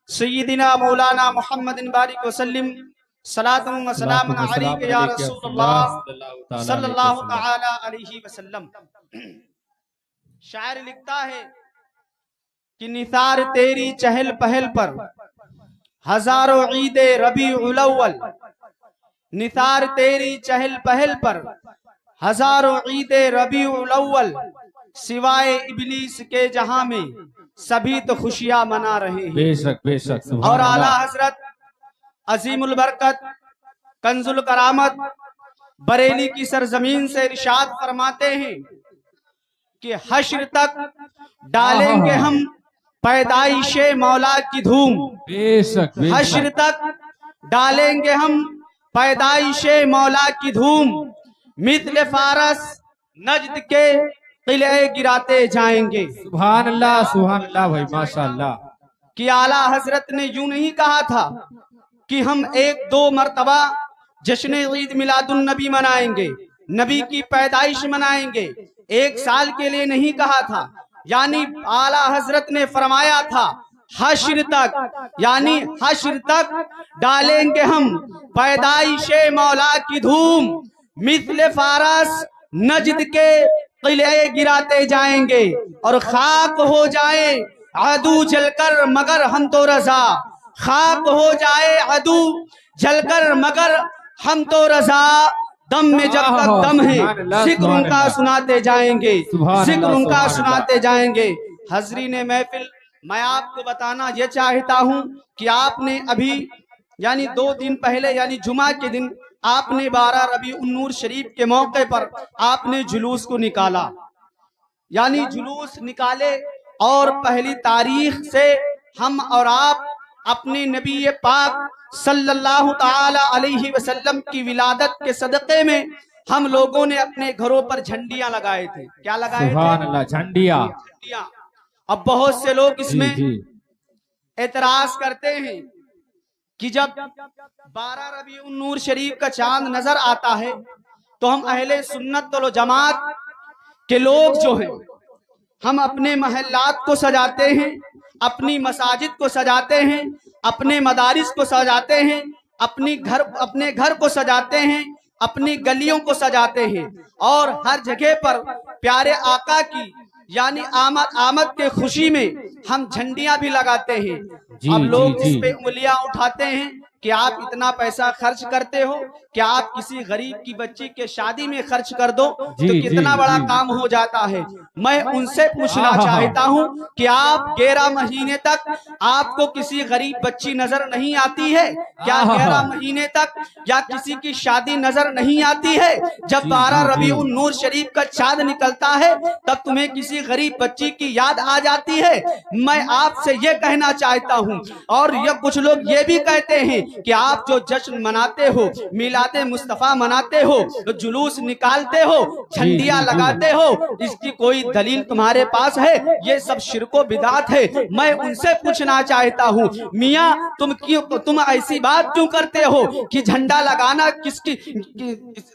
सय्यिदिना मौलाना मुहम्मदिन बारिक वसल्लिम सलातुम व सलामुन अलैका या रसूलल्लाह सल्लल्लाहु तआला अलैहि वसल्लम। शायर लिखता है कि निसार तेरी चहल पहल पर हजारों ईदे रबीउल अव्वल, निसार तेरी चहल पहल पर हजारों ईदे रबीउल अव्वल, सिवाय इबलीस के जहां में सभी तो खुशियां मना रहे हैं। बेशक बेशक। और आला हजरत अजीमुल बरकत कंजुल करामत बरेली की सरजमीन से इरशाद फरमाते हैं कि हश्र तक डालेंगे हम पैदाइशे मौला की धूम। बेशक हश्र तक डालेंगे हम पैदाइशे मौला की धूम, मिस्ल फारस नजद के किले गिराते जाएंगे। सुभान अल्लाह भाई माशाअल्लाह। कि आला हजरत ने यूं नहीं कहा था कि हम एक दो मर्तबा जश्न ईद मिलादुन नबी मनाएंगे, नबी की पैदाइश मनाएंगे, एक साल के लिए नहीं कहा था। यानी आला हजरत ने फरमाया था हश्र तक, यानी हश्र तक डालेंगे हम पैदाइशे मौला की धूम, मिस्ल फारस नजद के किले गिराते जाएंगे और खाक हो जाए अदू जलकर मगर हम तो रजा, खाक हो जाए अदू जलकर मगर हम तो रजा, दम में जब तक दम है जिक्र उनका सुनाते जाएंगे, जिक्र उनका सुनाते जाएंगे। हजरीन महफिल, मैं आपको बताना ये चाहता हूँ कि आपने अभी यानी 2 दिन पहले यानी जुमा के दिन आपने 12 रबीउन नूर शरीफ के मौके पर आपने जुलूस को निकाला, यानी जुलूस निकाले और पहली तारीख से हम और आप अपने नबी पाक सल्लल्लाहु ताला अलैहि वसल्लम की विलादत के सदक़े में हम लोगों ने अपने घरों पर झंडियां लगाए थे। क्या लगाए थे? सुभान अल्लाह, झंडियां। अब बहुत से लोग इसमें एतराज करते हैं कि जब 12 रबीउन नूर शरीफ का चांद नजर आता है तो हम अहले सुन्नत वल जमात के लोग जो हैं हम अपने महल्लात को सजाते हैं, अपनी मसाजिद को सजाते हैं, अपने मदारिस को सजाते हैं, अपने घर को सजाते हैं, अपनी गलियों को सजाते हैं और हर जगह पर प्यारे आका की यानी आमद के खुशी में हम झंडियां भी लगाते हैं। अब लोग इस पे उंगलियां उठाते हैं कि आप इतना पैसा खर्च करते हो, क्या आप किसी गरीब की बच्ची के शादी में खर्च कर दो तो कितना बड़ा काम हो जाता है। मैं उनसे पूछना चाहता हूं कि आप 11 महीने तक आपको किसी गरीब बच्ची नजर नहीं आती है क्या? 11 महीने तक या किसी की शादी नजर नहीं आती है? जब 12 रबीउन नूर शरीफ का चांद निकलता है तब तुम्हें किसी गरीब बच्ची की याद आ जाती है? मैं आपसे ये कहना चाहता हूँ। और ये कुछ लोग ये भी कहते हैं कि आप जो जश्न मनाते हो, मिलादे मुस्तफा मनाते हो, तो जुलूस निकालते हो, झंडियां लगाते हो, इसकी कोई दलील तुम्हारे पास है? ये सब शिरको बिदात है। मैं उनसे पूछना चाहता हूँ मियाँ तुम ऐसी बात क्यों करते हो कि झंडा लगाना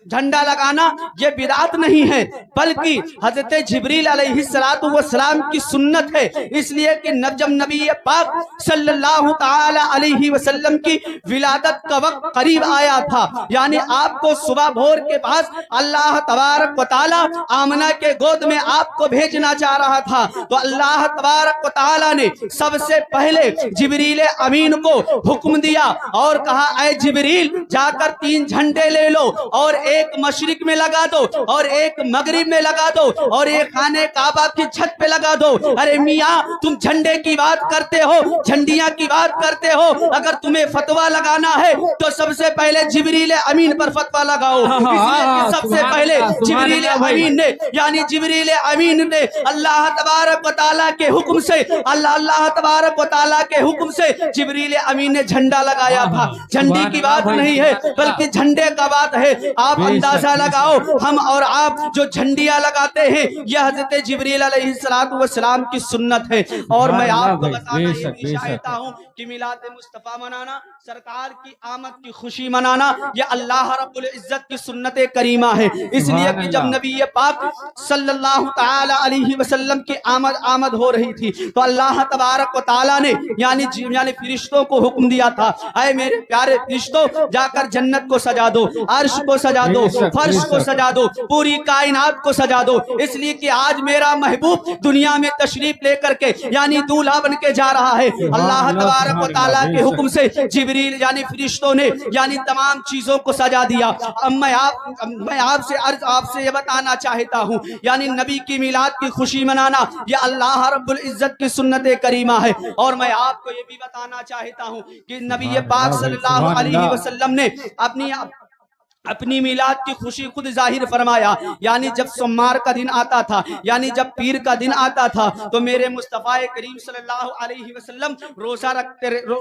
झंडा लगाना ये बिदात नहीं है बल्कि हजरत जिब्रील अलैहिस्सलातु वस्सलाम की सुन्नत है। इसलिए कि जब नबी पाक सल्लल्लाहु ताला अलैहि वसल्लम की विलादत का वक्त करीब आया था, यानी आपको सुबह भोर के पास अल्लाह तबारक व तआला आमना के गोद में आपको भेजना चाह रहा था, तो अल्लाह तबारक व तआला ने सबसे पहले जिब्रील अमीन को हुक्म दिया और कहा ऐ जिब्रील जाकर 3 झंडे ले लो और एक मशरिक में लगा दो और एक मगरिब में लगा दो और एक खाने काबा की छत पे लगा दो। अरे मियाँ तुम झंडे की बात करते हो, झंडियां की बात करते हो, अगर तुम्हें फतवा लगाना है तो सबसे पहले जिब्रील अमीन पर फतवा लगाओ। सबसे पहले जिब्रील अमीन ने यानी जिब्रील अमीन ने अल्लाह तबारक व तआला के हुक्म से अल्लाह तबारक व तआला के हुक्म से जिब्रील अमीन ने झंडा लगाया था। झंडी की बात नहीं है बल्कि झंडे का बात है। आप अंदाजा लगाओ हम और आप जो झंडियां लगाते हैं यह हजरत जिब्रील अलैहिस्सलातु वस्सलाम की सुन्नत है। और मैं आपको बताना ये चाहता हूँ कि मिलाद मुस्तफा मनाना सरकार सरकार की आमद की खुशी मनाना ये अल्लाह रब्बुल इज्जत की सुन्नत करीमा है। इसलिए कि जब नबी पाक सल्लल्लाहु ताला अलैहि वसल्लम की आमद हो रही थी तो अल्लाह तबारक व ताला ने यानी फरिश्तों को हुक्म दिया था, ऐ मेरे प्यारे फरिश्तों जाकर जन्नत को सजा दो, अर्श को सजा दो, फर्श को सजा दो, पूरी कायनात को सजा दो। इसलिए कि आज मेरा महबूब दुनिया में तशरीफ लेकर के यानी दूल्हा बन के जा रहा है। अल्लाह तबारक व तआला के हुक्म से जिब्रील यानी फरिश्तों ने यानी तमाम चीजों को सजा दिया। अब मैं आपसे ये बताना चाहता हूँ यानी नबी की मिलाद की खुशी मनाना ये अल्लाह रब्बुल इज्जत की सुन्नत करीमा है। और मैं आपको ये भी बताना चाहता हूँ कि नबी पाक सल्लल्लाहु अलैहि वसल्लम ने अपनी मिलाद की खुशी खुद जाहिर फरमाया। यानी जब सोमवार का दिन आता था यानी जब पीर का दिन आता था तो मेरे मुस्तफा करीम सल्लल्लाहु अलैहि वसल्लम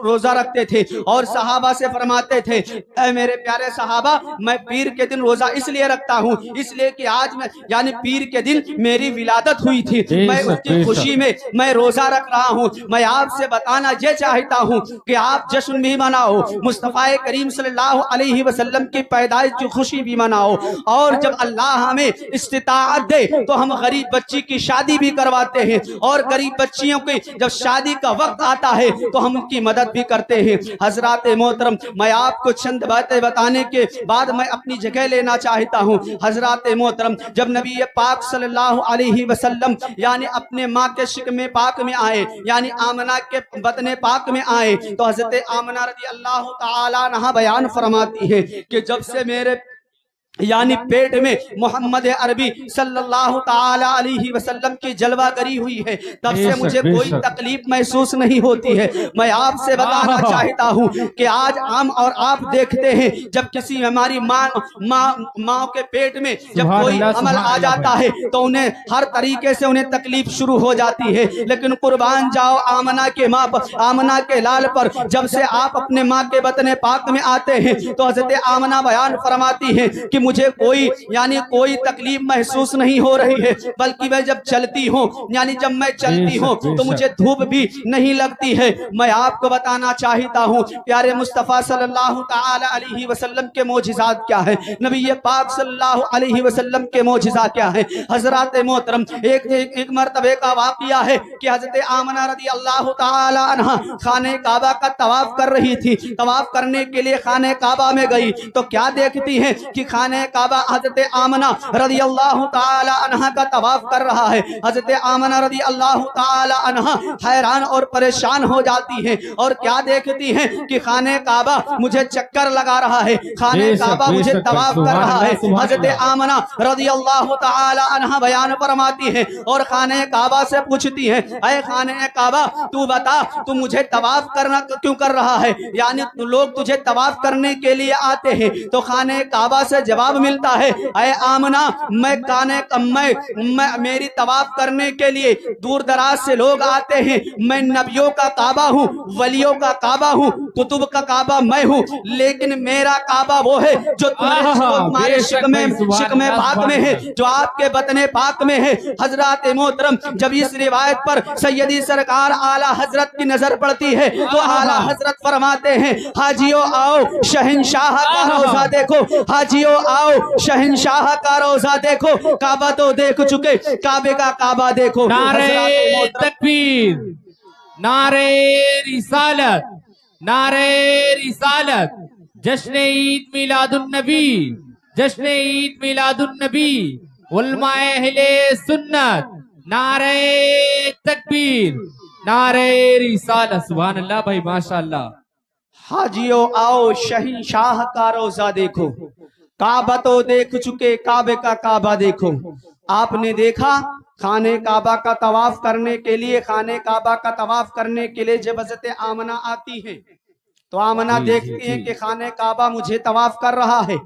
रोजा रखते थे और सहाबा से फरमाते थे, ऐ मेरे प्यारे सहाबा मैं पीर के दिन रोजा इसलिए रखता हूँ इसलिए कि आज मैं यानी पीर के दिन मेरी विलादत हुई थी, मैं उसकी खुशी में मैं रोजा रख रहा हूँ। मैं आपसे बताना ये चाहता हूँ कि आप जश्न भी मनाओ, मुस्तफा करीम सल्लल्लाहु अलैहि वसल्लम की पैदाइश की खुशी भी मनाओ। और जब अल्लाह हमें इस्तिताअत दे तो हम गरीब बच्ची की शादी भी करवाते हैं और गरीब बच्चियों की जब शादी का वक्त आता है तो हम उनकी मदद भी करते हैं। हजरात मोहतरम मैं आपको चंद बातें बताने के बाद मैं अपनी जगह लेना चाहता हूँ। हजरात मोहतरम जब नबी पाक सल्लल्लाहु अलैहि वसल्लम यानी अपने माँ के शिकमे पाक में आए यानी आमना के बतने पाक में आए तो हजरत आमना रज़ी अल्लाह ताला अन्हा बयान फरमाती है कि जब से मेरे यानी पेट में मोहम्मद अरबी सल्लल्लाहु ताला अलैहि वसल्लम की जलवागरी हुई है तब से मुझे कोई तकलीफ महसूस नहीं होती है। मैं आपसे बताना चाहता हूँ कि आज हम और आप देखते हैं जब किसी हमारी माँ के पेट में जब कोई अमल आ जाता है तो उन्हें हर तरीके से उन्हें तकलीफ शुरू हो जाती है। लेकिन कुर्बान जाओ आमना के माँ पर, आमना के लाल पर, जब से आप अपने माँ के बतने पाक में आते हैं तो हजरत आमना बयान फरमाती है कि मुझे कोई यानी कोई तकलीफ महसूस नहीं हो रही है, बल्कि मैं जब चलती हूँ यानी जब मैं चलती हूँ तो मुझे धूप भी नहीं लगती है। मैं आपको बताना चाहता हूँ प्यारे मुस्तफ़ा सल्लल्लाहु ताला अलैहि वसल्लम के मोजिज़ात क्या है, नबी पाक सल्लल्लाहु अलैहि वसल्लम के मोजिज़ा क्या है। हजरात मोहतरम एक मरतबे का वाक़िया है कि हजरत आमना रज़ी अल्लाह ताला अन्हा खाने काबा का तवाफ कर रही थी। तवाफ करने के लिए खाने काबा में गई तो क्या देखती है कि खाने काबा हजरत आमना रज़ी अल्लाह ताला अन्हा का तवाफ कर रहा है। हजरत आमना रज़ी अल्लाह ताला अन्हा हैरान और परेशान हो जाती है और क्या देखती है कि खाने काबा मुझे चक्कर लगा रहा है, खाने काबा मुझे तवाफ कर रहा है। हजरत आमना रज़ी अल्लाह ताला अन्हा बयान फरमाती है और खाने काबा से पूछती है, ऐ खाने काबा तू बता तू मुझे तवाफ करना क्यों कर रहा है, यानी लोग तुझे तवाफ करने के लिए आते हैं तो खाने काबा से जवाब मिलता है, ऐ आमना मैं मेरी तवाफ करने के लिए दूर दराज से लोग आते हैं, मैं नबियों का काबा हूँ, वलियों का काबा हूँ, कुतुब का काबा मैं हूँ, लेकिन मेरा काबा वो है जो तुम्हारे शिकमे पाक में है, जो आपके बतने पाक में है। हजरत मोहतरम जब इस रिवायत पर सैयदी सरकार आला हजरत की नजर पड़ती है तो आला हजरत फरमाते हैं, हाजियों आओ शहंशाह का रोजा देखो, हाजियों आओ शहंशाह का रोजा देखो, काबा तो देख चुके काबे का काबा देखो। नारे तकबीर, नारे रिसालत, नारे रिसालत, जश्न ईद मिलादुन नबी, जश्न ईद मिलादुन नबी, उलमाए अहले सुन्नत, नारे तकबीर, नारे रिसालत। सुभान अल्लाह भाई माशाअल्लाह। हाजियों आओ शहंशाह का रोजा देखो, काबा तो देख चुके काबे का काबा देखो। आपने देखा खाने काबा का तवाफ करने के लिए, खाने काबा का तवाफ करने के लिए जब हज़रत आमना आती है तो आमना देखती है कि खाने काबा मुझे तवाफ कर रहा है,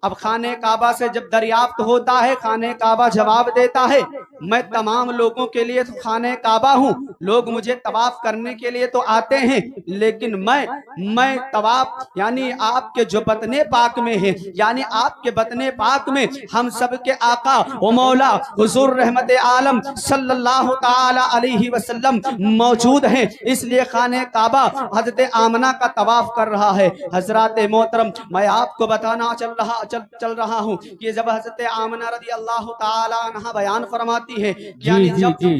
अब खाने काबा से जब दरियाफ्त होता है, खाने काबा जवाब देता है, मैं तमाम लोगों के लिए तो खाने काबा हूँ, लोग मुझे तवाफ करने के लिए तो आते हैं, लेकिन मैं तवाफ यानी आपके जो बतने पाक में है, यानी आपके बतने पाक में हम सब के आका व मौला हुजूर रहमत आलम सल्लल्लाहु ताला अलैहि वसल्लम मौजूद हैं, इसलिए खाने काबा हजरत आमना का तवाफ कर रहा है। हजरत मोहतरम, मैं आपको बताना चल रहा हूँ कि जब हजरत आमना रज़ी अल्लाह ताला अन्हा बयान फरमाती है, यानी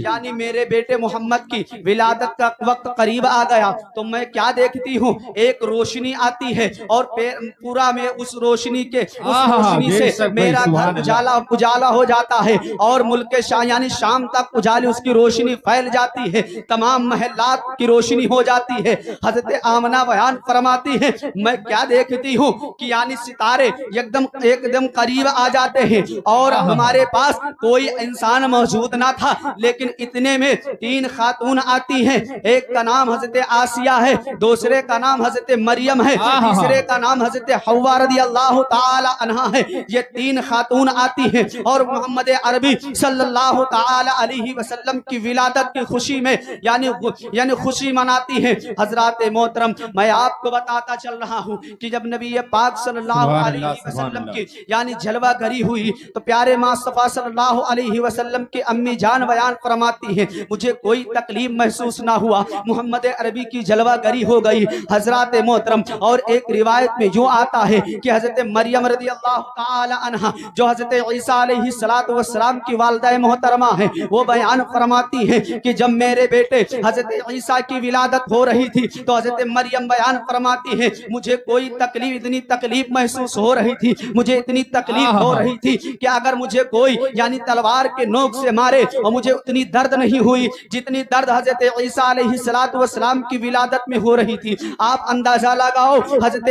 यानी मेरे बेटे मोहम्मद की विलादत का वक्त करीब आ गया, तो मैं क्या देखती हूँ, एक रोशनी आती है और पूरा में उस रोशनी से मेरा घर उजाला हो जाता है और मुल्क यानी शाम तक उजाले उसकी रोशनी फैल जाती है, तमाम महल्लात की रोशनी हो जाती है। हजरत आमना बयान फरमाती है, मैं क्या देखती हूँ कि यानी सितारे एकदम करीब आ जाते हैं और हमारे पास कोई इंसान मौजूद ना था, लेकिन इतने में 3 खातून आती हैं, एक का नाम हजरत आसिया है, दूसरे का नाम हजरत मरियम है, तीसरे का नाम हजरत हव्वा रज़ियल्लाहु ताला अन्हा है। ये 3 खातून आती हैं और मोहम्मद अरबी सल्लल्लाहु ताला अलैहि वसल्लम की विलादत की खुशी में यानी खुशी मनाती हैं। हजरत मोहतरम, मैं आपको बताता चल रहा हूँ कि जब नबी पाक सल्लल्लाहु अलैहि वसल्लम की यानी जलवा गरी हुई, तो प्यारे मुस्तफा सल्लल्लाहु अलैहि वसल्लम की अम्मी जान बयान फरमाती हैं, मुझे कोई तकलीफ महसूस ना हुआ, मोहम्मद अरबी की जलवा गरी हो गई। हजरत मोहतरम, और एक रिवायत में जो आता है कि हजरत मरियम रज़ियल्लाहु ताला अन्हा जो हजरत ईसा अलैहि सलातो वस्सलाम की वालिदा मोहतरमा है, वो बयान फरमाती है कि जब मेरे बेटे हजरत ईसा की विलादत हो रही थी, तो हजरत मरियम बयान फरमाती है, मुझे कोई तकलीफ, इतनी तकलीफ महसूस हो रही थी, मुझे इतनी तकलीफ हो रही थी कि अगर मुझे कोई यानी तलवार के नोक से मारे, और मुझे उतनी दर्द नहीं हुई जितनी दर्द हजरत ईसा अलैहिस्सलातु वस्सलाम की विलादत में हो रही थी। आप अंदाजा लगाओ, हजरत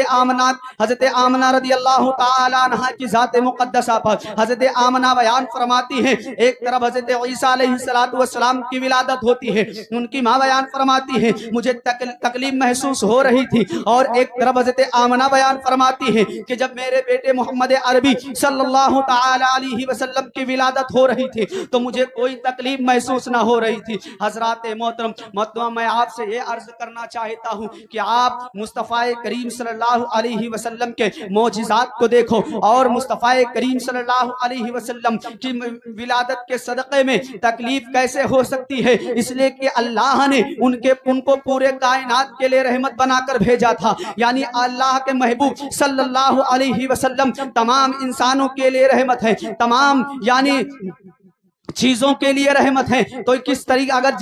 आमना रज़ियल्लाहु ताला अन्हा की जात मुकद्दसा पर हजरत आमना बयान फरमाती है, एक तरफ हजरत ईसा अलैहिस्सलातु वस्सलाम की विलादत होती है, उनकी माँ बयान फरमाती है, मुझे तकलीफ महसूस हो रही थी, और एक तरफ हजरत आमना बयान फरमाती है कि जब मेरे बेटे मोहम्मद अरबी सल्लल्लाहु ताला अलैहि वसल्लम की विलादत हो रही थी, तो मुझे कोई तकलीफ महसूस ना हो रही थी। हजरत मोहतरम, मैं आपसे ये अर्ज करना चाहता हूँ कि आप मुस्तफ़ा करीम सल्लल्लाहु अलैहि वसल्लम के मोजिज़ात को देखो, और मुस्तफ़ा करीम सल्लल्लाहु अलैहि वसल्लम की विलादत के सदक़े में तकलीफ कैसे हो सकती है, इसलिए कि अल्लाह ने उनको पूरे कायनात के लिए रहमत बनाकर भेजा था, यानी अल्लाह के महबूब सल्लल्लाहु अलैहि वसल्लम तमाम इंसानों के लिए रहमत है, तमाम यानी चीजों के लिए रहमत है। तो किस तरीके अगर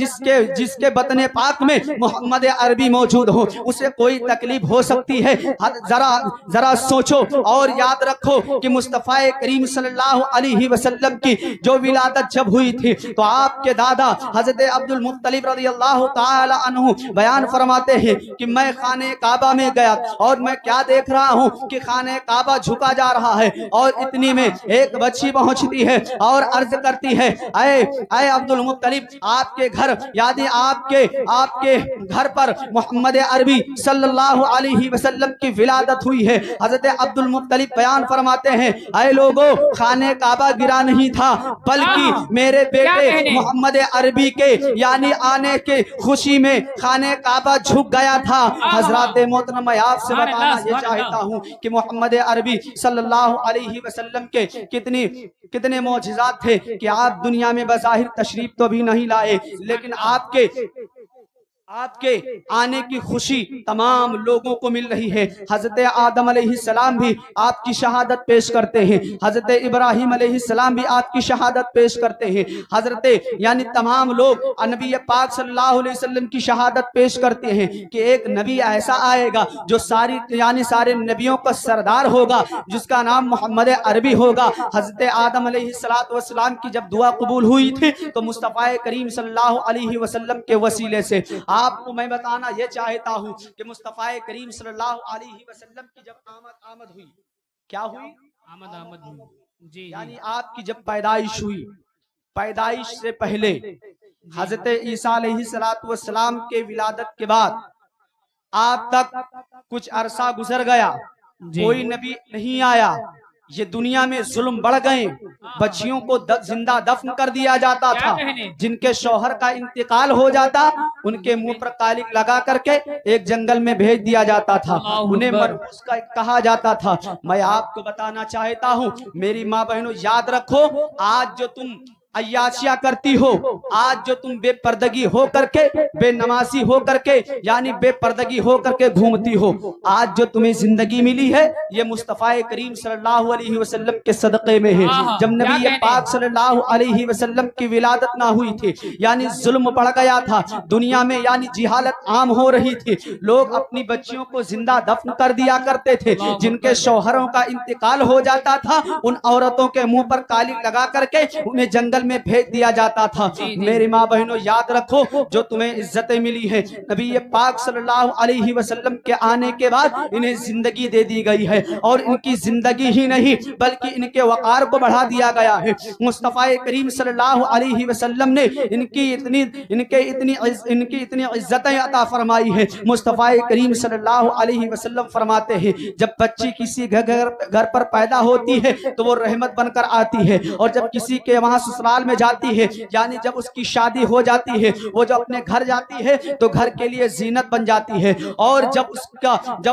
जिसके बतने पाक में मोहम्मद अरबी मौजूद हो, उसे कोई तकलीफ हो सकती है? जरा सोचो और याद रखो कि मुस्तफ़ा करीम सल्लल्लाहु अलैहि वसल्लम की जो विलादत जब हुई थी, तो आपके दादा हजरत अब्दुल मुत्तलिब रज़ियल्लाहु ताला अन्हु बयान फरमाते हैं कि मैं खाने काबा में गया और मैं क्या देख रहा हूँ कि खाने काबा झुका जा रहा है, और इतनी में एक बच्ची पहुंचती है और अर्ज करती है, अय अब्दुल मुत्तलिब, आपके घर यानी आपके घर पर मोहम्मद अरबी सल्लल्लाहु अलैहि वसल्लम की विलादत हुई है। हजरत अब्दुल मुत्तलिब बयान फरमाते हैं, अय लोगों, खाने काबा गिरा नहीं था, बल्कि मेरे बेटे मोहम्मद अरबी के यानी आने के खुशी में खाने काबा झुक गया था। हजरत मोहतरम, मैं आपसे बताना ये चाहता हूँ कि मोहम्मद अरबी सल्लल्लाहु अलैहि वसल्लम के कितने मौजिज़ात थे कि आप दुनिया में बज़ाहिर तशरीफ तो भी नहीं लाए, लेकिन आपके आने की खुशी तमाम लोगों को मिल रही है। हजरत आदम अलैहिस्सलाम भी आपकी शहादत पेश करते हैं, हजरत इब्राहिम अलैहिस्सलाम भी आपकी शहादत पेश करते हैं, हजरत यानी तमाम लोग नबी पाक सल्लल्लाहु अलैहि वसल्लम की शहादत पेश करते हैं कि एक नबी ऐसा आएगा जो सारे नबियों का सरदार होगा, जिसका नाम मोहम्मद अरबी होगा। हजरत आदम अलैहिस्सलाम की जब दुआ कबूल हुई थी, तो मुस्तफ़ा करीम सल्लल्लाहु अलैहि वसल्लम के वसीले से आपको मैं बताना यह चाहता हूं कि मुस्तफ़ा करीम सल्लल्लाहु अलैहि वसल्लम की जब आमद हुई, क्या हुई? आमद हुई जी, यानी आपकी जब पैदाइश हुई, पैदाइश से पहले हजरत ईसा अलैहिस्सलातु वस्सलाम के विलादत के बाद आप तक कुछ अरसा गुजर गया, कोई नबी नहीं आया, ये दुनिया में जुल्म बढ़ गए, बच्चियों को जिंदा दफन कर दिया जाता क्या था। कहने? जिनके शौहर का इंतकाल हो जाता उनके मुंह पर कालिक लगा करके एक जंगल में भेज दिया जाता था, अल्लाहु उन्हें अकबर। मनहूस का कहा जाता था। मैं आपको बताना चाहता हूँ मेरी माँ बहनों, याद रखो आज जो तुम अय्याशिया करती हो, आज जो तुम बेपर्दगी हो करके, बेनमाजी हो करके, यानी बेपर्दगी हो करके घूमती हो, आज जो तुम्हें जिंदगी मिली है ये मुस्तफा करीम सल्लल्लाहु अलैहि वसल्लम के सदक़े में है। जब क्या नबी कहने? पाक सल्लल्लाहु अलैहि वसल्लम की विलादत ना हुई थी, यानी जुल्म बढ़ गया था दुनिया में, यानी जिहालत आम हो रही थी, लोग अपनी बच्चियों को जिंदा दफन कर दिया करते थे। जिनके शौहरों का इंतकाल हो जाता था उन औरतों के मुंह पर कालिक लगा करके उन्हें जंगल में भेज दिया जाता था। मेरी माँ बहनों, याद रखो जो तुम्हें इज्जतें मिली है नबी पाक सल्लल्लाहु अलैहि वसल्लम के आने के बाद इन्हें जिंदगी दे दी गई है, और इनकी जिंदगी ही नहीं बल्कि इनके वकार को बढ़ा दिया गया है। मुस्तफा करीम सल्लल्लाहु अलैहि वसल्लम ने इनकी इतनी इज्जतें अता फरमाई है। मुस्तफा करीम सल्लल्लाहु अलैहि वसल्लम फरमाते हैं जब बच्ची किसी घर पर पैदा होती है तो वो रहमत बनकर आती है, और जब किसी के वहां ससुराल में जाती है, यानी जब उसकी शादी हो जाती है, वो जब अपने घर जाती है तो घर के लिए जीनत बन जाती है, और जब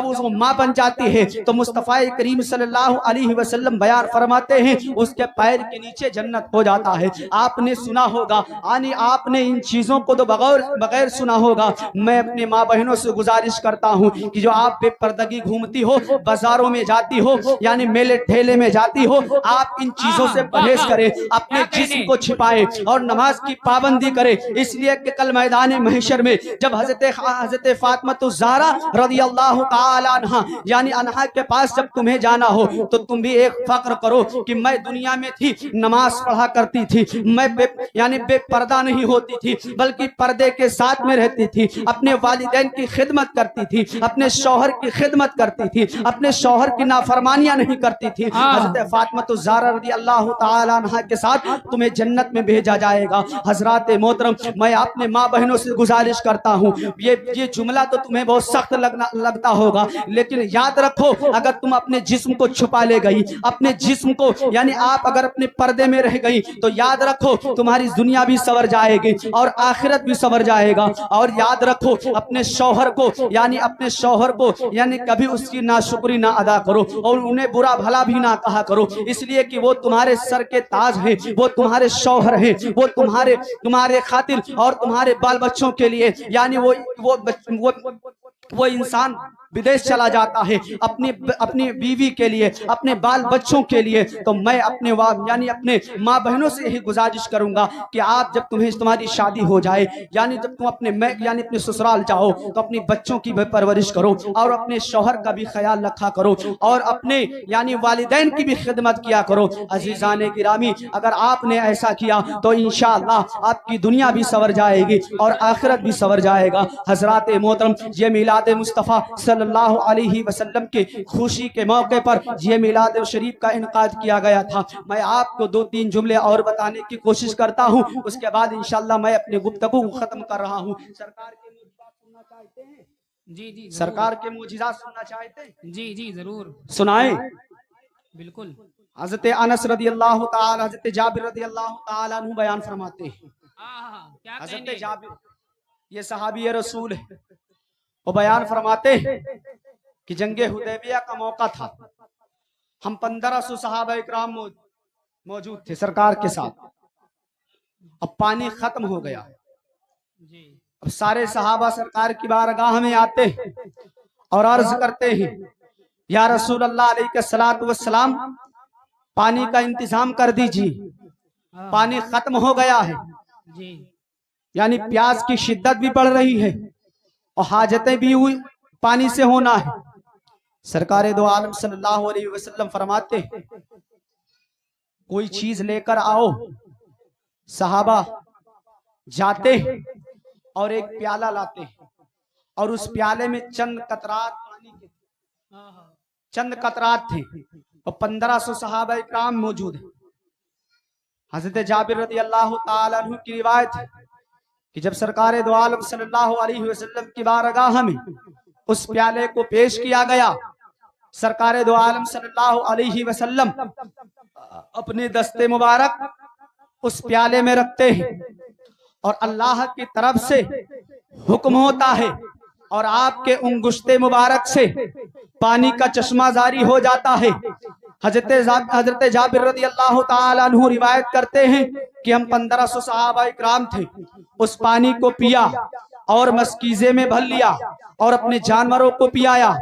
उसको माँ बन जाती है तो मुस्तफा करीम सल्लल्लाहु अलैहि वसल्लम बयान फरमाते हैं उसके पैर के नीचे जन्नत हो जाता है। आपने सुना होगा, यानी आपने इन चीजों को तो बगैर सुना होगा। मैं अपनी माँ बहनों से गुजारिश करता हूँ कि जो आप बेपर्दगी घूमती हो, बाजारों में जाती हो, यानी मेले ठेले में जाती हो, आप इन चीजों से परहेज करें, अपने जिस्म को छिपाए और नमाज की पाबंदी करे। इसलिए कि कल मैदान महशर में जब हजरत फातिमा ज़हरा रज़ियल्लाहु ताला अन्हा, यानी अन्हा के पास जब तुम्हें जाना हो तो तुम भी एक फक्र करो कि मैं दुनिया में थी, नमाज पढ़ा करती थी, मैं यानी बेपर्दा नहीं होती थी बल्कि पर्दे के साथ में रहती थी, अपने वालिदैन की खिदमत करती थी, अपने शौहर की खिदमत करती थी, अपने शौहर की नाफरमानियां नहीं करती थी। हजरत फातिमा ज़हरा रज़ियल्लाहु ताला अन्हा के साथ तुम्हें जन्नत में भेजा जाएगा। हजरात मोहतरम, मैं अपने माँ बहनों से गुजारिश करता हूँ, ये जुमला तो तुम्हें बहुत सख्त लगता होगा, लेकिन याद रखो अगर तुम अपने जिस्म को छुपा ले गई, अपने जिस्म को यानी आप अगर अपने पर्दे में रह गई तो याद रखो तुम्हारी दुनिया भी सवर जाएगी और आखिरत भी सवर जाएगा। और याद रखो अपने शौहर को यानी कभी उसकी नाशुक्री ना अदा करो और उन्हें बुरा भला भी ना कहा करो, इसलिए कि वो तुम्हारे सर के ताज है, वो तुम्हारे शौहर है, वो तुम्हारे खातिर और तुम्हारे बाल बच्चों के लिए, यानी वो इंसान विदेश चला जाता है अपनी बीवी के लिए, अपने बाल बच्चों के लिए। तो मैं अपने माँ बहनों से यही गुजारिश करूंगा कि आप जब तुम्हारी शादी हो जाए, यानी जब तुम अपने ससुराल जाओ तो अपने बच्चों की भी परवरिश करो और अपने शौहर का भी ख्याल रखा करो और अपने यानी वालिदैन की भी खिदमत किया करो। अजीजान गिरामी, अगर आपने ऐसा किया तो इंशाअल्लाह आपकी दुनिया भी सवर जाएगी और आखिरत भी सवर जाएगा। हजरात मोहतरम, ये मिलाद मुस्तफ़ा सल्लल्लाहु अलैहि वसल्लम के खुशी के मौके पर यह मिलाद शरीफ का इनकाद किया गया था। मैं आपको 2-3 जुमले और बताने की कोशिश करता हूँ, उसके बाद इंशाअल्लाह मैं अपनी गुफ्तगू को खत्म कर रहा हूँ। सरकार के मुजिज़ात सुनना चाहते हैं? जी सरकार के मुजिज़ात सुनना चाहते हैं? जी जरूर सुनाएं। बिल्कुल। हजरत अनस रदियल्लाहु ताला, हजरत जाबिर रदियल्लाहु ताला अन्हु बयान फरमाते हैं। क्या हजरत जाबिर ये सहाबी रसूल है, वो बयान फरमाते हैं कि जंगे हुदैबिया का मौका था, हम 1500 सहाबा इकराम मौजूद थे सरकार के साथ। अब पानी खत्म हो गया, अब सारे सहाबा सरकार की बारगाह में आते हैं और अर्ज करते हैं, या रसूल अल्लाह अलैहिस्सलातु वस्सलाम, पानी का इंतजाम कर दीजिए, पानी खत्म हो गया है, यानी प्यास की शिद्दत भी बढ़ रही है और हाजतें भी हुई पानी से होना है। सरकार दो आलम सल्लल्लाहु अलैहि वसल्लम फरमाते हैं, कोई चीज लेकर आओ। सहाबा जाते हैं और एक प्याला लाते हैं और उस प्याले में चंद कतरात पानी के चंद कतरात थे और 1500 सहाबा इकराम मौजूद हैं। हजरत जाबिर रदियल्लाहु ताला अन्हु की रिवायत है कि जब सरकार दो आलम सल्लल्लाहु अलैहि वसल्लम की बारगाह में उस प्याले को पेश किया गया सरकार दो आलम सल्लल्लाहु अलैहि वसल्लम अपने दस्ते मुबारक उस प्याले में रखते हैं और अल्लाह की तरफ से हुक्म होता है और आपके उंगुश्ते मुबारक से पानी का चश्मा जारी हो जाता है। हजरत जाबिर रज़ी अल्लाह ताला अन्हु रिवायत करते हैं कि हम 1500 सहाबा इकराम थे, उस पानी को पिया और मस्कीजे में भर लिया और अपने जानवरों को पियाया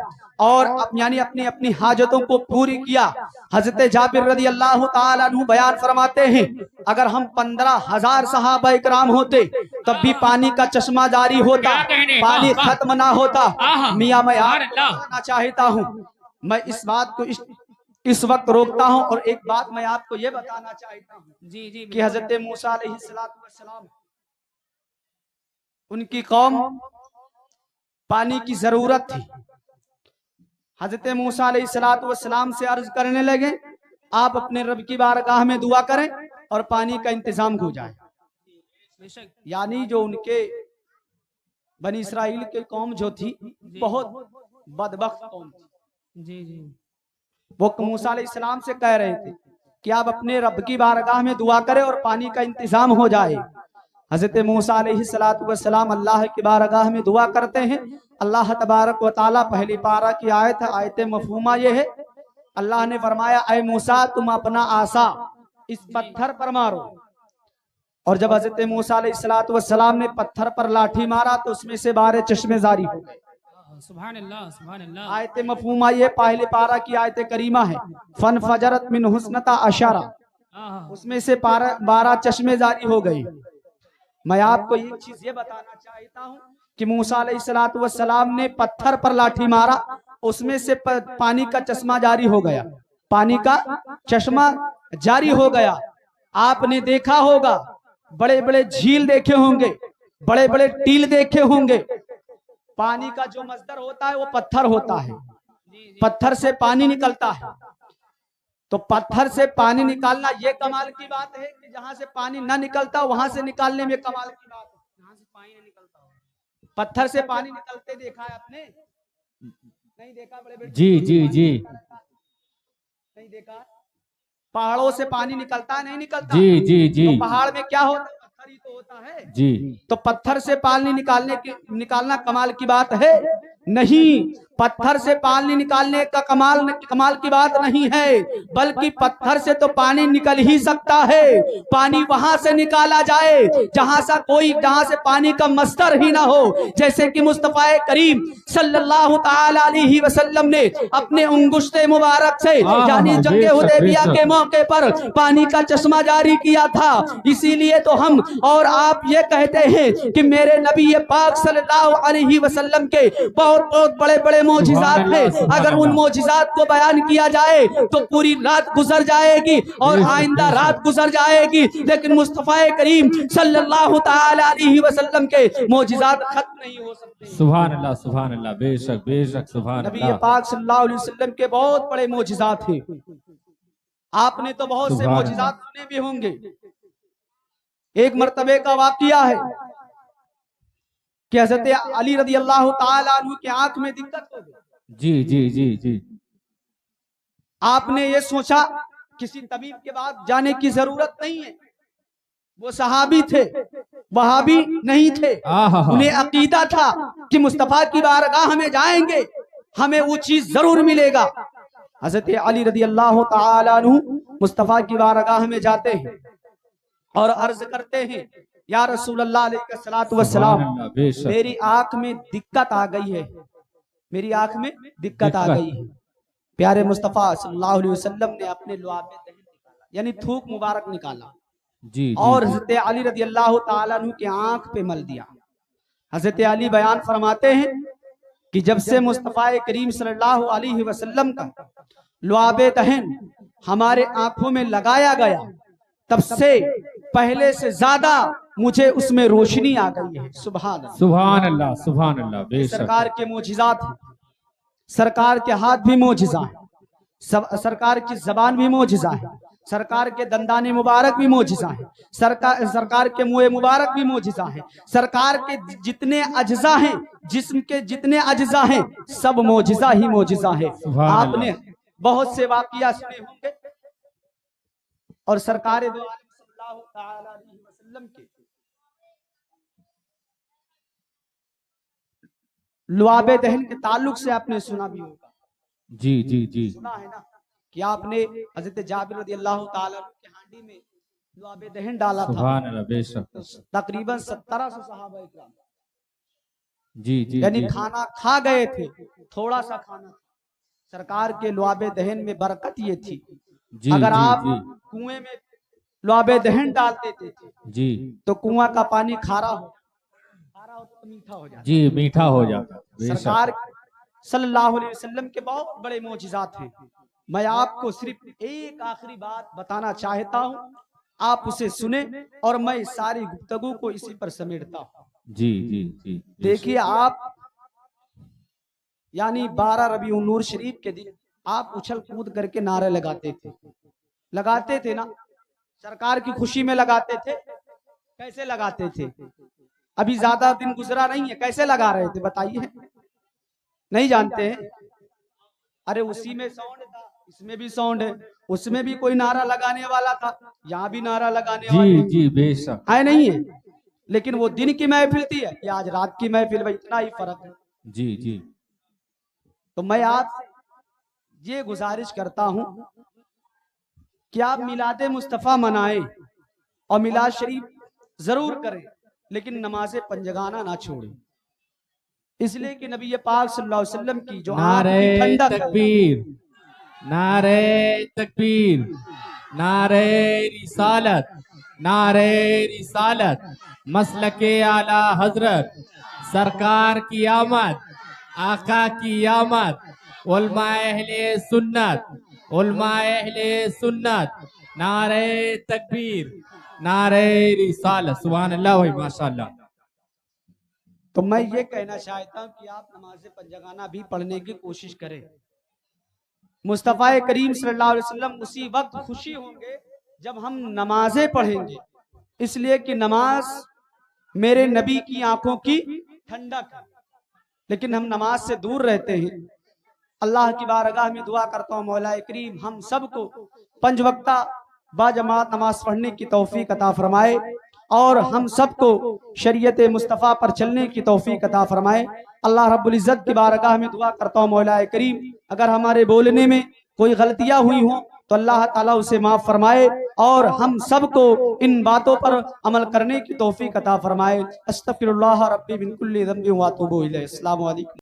और यानी अपनी अपनी हाजतों को पूरी किया। हजरत जाबिर रज़ी अल्लाह ताला अन्हु बयान फरमाते हैं, अगर हम 15,000 सहाबा इकराम होते तब भी पानी का चश्मा जारी होता, पानी खत्म ना होता। मियां मैं आपको चाहता हूँ, मैं इस बात को इस वक्त रोकता हूँ और एक बात मैं आपको ये बताना चाहता हूँ जी जी कि हजरत मूसा अलैहिस्सलाम उनकी कौम पानी की जरूरत थी। हजरत मूसा अलैहिस्सलाम से अर्ज करने लगे, आप अपने रब की बारगाह में दुआ करें और पानी का इंतजाम हो जाए। बेशक यानी जो उनके बनी इसराइल के कौम जो थी बहुत बदबख्त कौम थी। जी जी वो मूसा अलैहिस्सलाम से कह रहे थे कि आप अपने रब की बारगाह में दुआ करें और पानी का इंतजाम हो जाए। हजरत मूसा अलैहिस्सलाम अल्लाह की बारगाह में दुआ करते हैं। अल्लाह तबारक व तआला पहली पारा की आयत मफहूमा ये है, अल्लाह ने फरमाया, ऐ मूसा तुम अपना आसा इस पत्थर पर मारो। और जब हजरत मूसा अलैहिस्सलाम ने पत्थर पर लाठी मारा तो उसमें से 12 चश्मे जारी हो गए। सुभान अल्लाह सुभान अल्लाह। आयत मफहूमा ये पहले पारा की आयत करीमा है, फन फजरत मिन हुस्नता अशारा, उसमें से 12 चश्मे जारी हो गए। मैं आपको एक चीज ये बताना चाहता हूँ कि मूसा अलैहिस्सलाम ने पत्थर पर लाठी मारा, उसमें से पानी का चश्मा जारी हो गया, पानी का चश्मा जारी हो गया। आपने देखा होगा, बड़े बड़े झील देखे होंगे, बड़े बड़े टील देखे होंगे, पानी का जो मस्दर होता है वो पत्थर होता है, पत्थर से पानी निकलता है। तो पत्थर से पानी निकालना ये कमाल की बात है कि जहां से पानी ना निकलता वहां से निकालने में कमाल की बात है। जहां से पानी ना निकलता हो, पत्थर से पानी निकलते देखा है आपने? नहीं देखा? बड़े बड़े जी जी जी नहीं देखा? पहाड़ों से पानी निकलता है, नहीं निकलता? जी जी जी तो पहाड़ में क्या होता है? पत्थर ही तो होता है। जी। तो पत्थर से पानी निकालना कमाल की बात है? नहीं, पत्थर से पानी निकालने का कमाल की बात नहीं है, बल्कि पत्थर से तो पानी निकल ही सकता है। पानी वहां से निकाला जाए जहां से पानी का मस्तर ही ना हो, जैसे कि मुस्तफा करीम सल्लल्लाहु ताला अलैहि वसल्लम ने अपने उंगुश्ते मुबारक से यानी जंगे हुदैबिया के मौके पर पानी का चश्मा जारी किया था। इसीलिए तो हम और आप ये कहते हैं कि मेरे नबी पाक सल्लल्लाहु अलैहि वसल्लम के बहुत बड़े बड़े मौजिज़ात हैं। अगर उन मौजिज़ात को बयान किया जाए तो पूरी रात गुजर जाएगी और आइंदा रात गुजर जाएगी, लेकिन मुस्तफा करीम सल्लल्लाहु ताला अलैहि वसल्लम के मौजिज़ात खत्म नहीं हो सकते। सुभान अल्लाह, बेशक बेशक सुभान नबी अल्लाह। पाक सल्लल्लाहु अलैहि वसल्लम के बहुत बड़े मौजिज़ात हैं। आपने तो बहुत से मौजिज़ात सुने भी होंगे। एक मर्तबे का वाकया है कि हज़रत अली रज़ी अल्लाह ताला अन्हु की आंख में दिक्कत हो गई। जी जी जी जी आपने ये सोचा किसी तबीब के पास जाने की जरूरत नहीं है। वो सहाबी थे, वहाबी नहीं थे। उन्हें अकीदा था कि मुस्तफा की बारगाह में जाएंगे हमें वो चीज जरूर मिलेगा। हज़रत अली रज़ी अल्लाह ताला अन्हु मुस्तफा की बारगाह में जाते हैं और अर्ज करते हैं, या रसूल अल्लाह अलैहिस्सलातु वस्सलाम, मेरी आंख में दिक्कत आ गई है, मेरी आंख में दिक्कत आ गई है। प्यारे मुस्तफा सल्लल्लाहु अलैहि वसल्लम ने अपने लुआबे दहन निकाला, यानी थूक मुबारक निकाला जी और हज़रत अली रज़ी अल्लाह ताला अन्हु के आंख पे मल दिया। हज़रत अली बयान फरमाते हैं कि जब से मुस्तफा करीम सल्लल्लाहु अलैहि वसल्लम का लुआबे दहन हमारे आंखों में लगाया गया, तब से पहले से ज्यादा मुझे उसमें रोशनी आ गई है। सुभान अल्लाह सुभान अल्लाह। बेशक सरकार के मोजिज़ात हैं, सरकार के हाथ भी मोजिज़ा है, सरकार की जबान भी मोजिज़ा है, सरकार के दंदाने मुबारक भी मोजिजा है, सरकार के मुँह मुबारक भी मोजिजा है, सरकार के जितने अज्जा हैं, जिस्म के जितने अज्जा हैं, सब मोजिजा ही मोजिजा है। आपने बहुत से वाकिया सुने होंगे और सरकार दो आलम सल्लल्लाहु तआला अलैहि वसल्लम के लुआबे दहन के ताल्लुक से आपने सुना भी होगा। जी जी जी सुना है ना कि आपने हजरत जाबिर रदियल्लाहु ताला के हांडी में लुआबे दहन डाला था। सुभान अल्लाह, बेशक। तो तकरीबन 1700 सहाबा इकराम जी जी यानी जी खाना खा गए थे, थोड़ा सा खाना था। सरकार के लुआबे दहन में बरकत ये थी, जी अगर जी आप जी कुएं में लुआबे दहन डाल देते थे जी तो कुआं का पानी खारा हो तो मीठा हो जाता। जी, मीठा हो जाता, बेशक। सरकार सल्लल्लाहु अलैहि वसल्लम के बहुत बड़े मोजिजात हैं। मैं आपको सिर्फ एक आखिरी बात बताना चाहता हूँ, आप उसे सुने और मैं सारी गुफ्तगू को इसी पर समेटता हूँ। जी जी जी बेशक। देखिए आप यानी 12 रबीउन नूर शरीफ के दिन आप उछल कूद करके नारे लगाते थे ना, सरकार की खुशी में लगाते थे। कैसे लगाते थे? अभी ज्यादा दिन गुजरा नहीं है, कैसे लगा रहे थे बताइए? नहीं जानते हैं? अरे उसी में साउंड था, इसमें भी साउंड है, उसमें भी कोई नारा लगाने वाला था, यहाँ भी नारा लगाने वाले जी जी बेशक है नहीं है। लेकिन वो दिन की महफिल थी या आज रात की महफिल, भाई इतना ही फर्क है। जी जी तो मैं आपसे ये गुजारिश करता हूं कि आप मिलाद मुस्तफ़ा मनाएं और मिलाद शरीफ जरूर करें, लेकिन नमाज पंजगाना ना छोड़ें, इसलिए कि नबी पाक सल्लल्लाहु अलैहि वसल्लम की जो आंख की नारे ठंडक है, तकबीर, नारे तकबीर, नारे रिसालत, नारे रिसालत, मसलके आला हजरत, सरकार की आमद, आका की आमद, उलमाए अहले सुन्नत, उलमाए अहले सुन्नत, नारे तकबीर, नारे रिसालत। सुभान अल्लाह भाई, माशाअल्लाह। तो मैं ये कहना चाहता हूं कि आप नमाज पंजगाना भी पढ़ने की कोशिश करें। मुस्तफ़ा करीम सल्लल्लाहु अलैहि वसल्लम उसी वक्त खुशी होंगे जब हम नमाजें पढ़ेंगे, इसलिए कि नमाज मेरे नबी की आंखों की ठंडक है। लेकिन हम नमाज से दूर रहते हैं। अल्लाह की बारगाह में दुआ करता हूँ, मौला करीम हम सबको 5 वक्ता बाजमात नमाज पढ़ने की तौफीक अता फरमाए और हम सबको शरीयत मुस्तफ़ा पर चलने की तौफीक अता फरमाए। अल्लाह रब्बुल इज़्ज़त की बारगाह में दुआ करता हूँ, मौला करीम अगर हमारे बोलने में कोई गलतियां हुई हों तो अल्लाह ताला उसे माफ फरमाए और हम सबको इन बातों पर अमल करने की तौफीक अता फरमाए। अस्तगफिरुल्लाह रब्बी मिन कुल्ली ज़ंबिन व अतूबु इलैह। अस्सलामु अलैकुम।